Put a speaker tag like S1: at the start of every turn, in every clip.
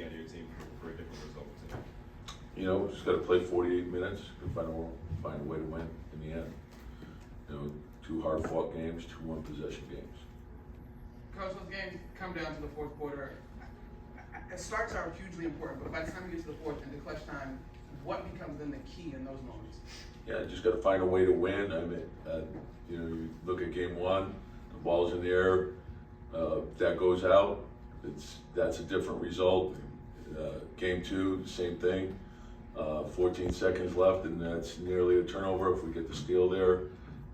S1: see out of your team for a different result today?
S2: You know, just got to play 48 minutes and find a way to win in the end. You know, 2 hard-fought games, 2 one-possession games.
S3: Coach, those games come down to the fourth quarter. Starts are hugely important, but by the time you get to the fourth and the clutch time, what becomes then the key in those moments?
S2: Yeah, just got to find a way to win. I mean, you know, you look at game 1, the ball's in the air, that goes out. That's a different result. Game 2, same thing. 14 seconds left, and that's nearly a turnover. If we get the steal there,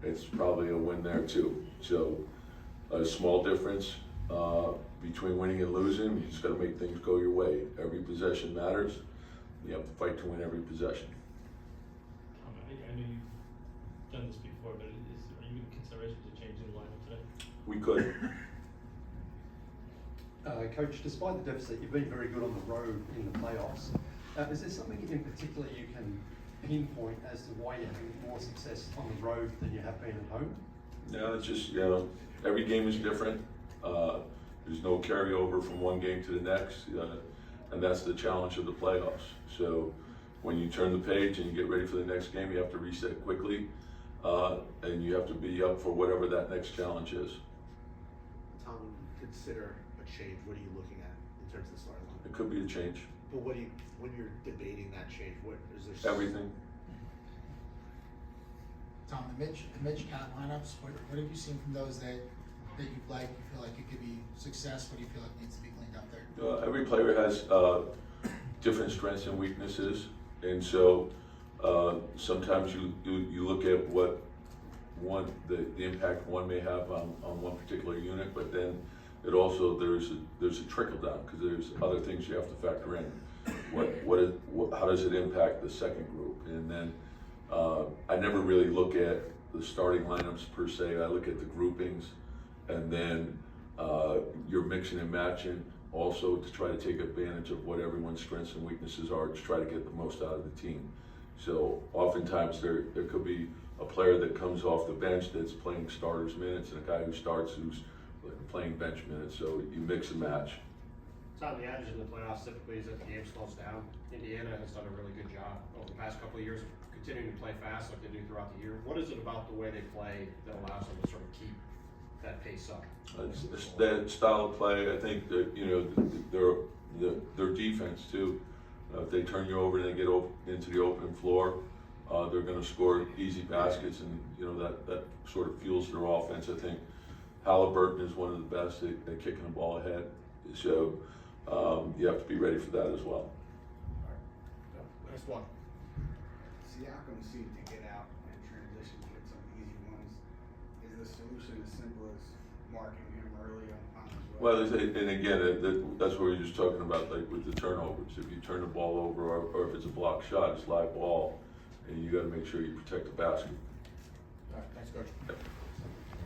S2: it's probably a win there too. So a small difference between winning and losing. You just got to make things go your way. Every possession matters. You have to fight to win every possession.
S4: I know you've done this before, but are you in consideration to changing the lineup today?
S2: We could.
S5: Coach, despite the deficit, you've been very good on the road in the playoffs. Is there something in particular you can pinpoint as to why you're having more success on the road than you have been at home?
S2: No, it's just, you know, every game is different. There's no carryover from one game to the next, and that's the challenge of the playoffs. So when you turn the page and you get ready for the next game, you have to reset quickly, and you have to be up for whatever that next challenge is.
S6: Tom, when you consider a change, what are you looking at in terms of the starting line?
S2: It could be a change.
S6: But what do you, when you're debating that change, what is there?
S2: Everything.
S7: Tom, the Mitch Cat lineups, what have you seen from those that you've liked, you feel like it could be success, what do you feel like needs to be cleaned up there?
S2: Every player has different strengths and weaknesses, and so sometimes you look at what the impact one may have on one particular unit, but then it also there's a trickle down because there's other things you have to factor in. How does it impact the second group? And then I never really look at the starting lineups per se. I look at the groupings, and then you're mixing and matching also to try to take advantage of what everyone's strengths and weaknesses are to try to get the most out of the team. So oftentimes there could be a player that comes off the bench that's playing starters minutes and a guy who starts who's playing bench minutes. So you mix and match.
S8: Tom, the adage in the playoffs typically is that the game slows down. Indiana has done a really good job over the past couple of years of continuing to play fast like they do throughout the year. What is it about the way they play that allows them to sort of keep that pace up?
S2: That style of play, I think that, you know, their defense too. If they turn you over and they get into the open floor, they're going to score easy baskets, and you know that sort of fuels their offense. I think Halliburton is one of the best at kicking the ball ahead, so you have to be ready for that as well.
S8: Last one.
S9: Siakam seemed to get out and transition to get some easy ones. Is the solution as simple as marking him early on his way?
S2: Well, and again, that's what we were just talking about, like with the turnovers. If you turn the ball over, or if it's a blocked shot, it's live ball, and you got to make sure you protect the basket.
S8: All right, thanks, Coach.
S2: Yep.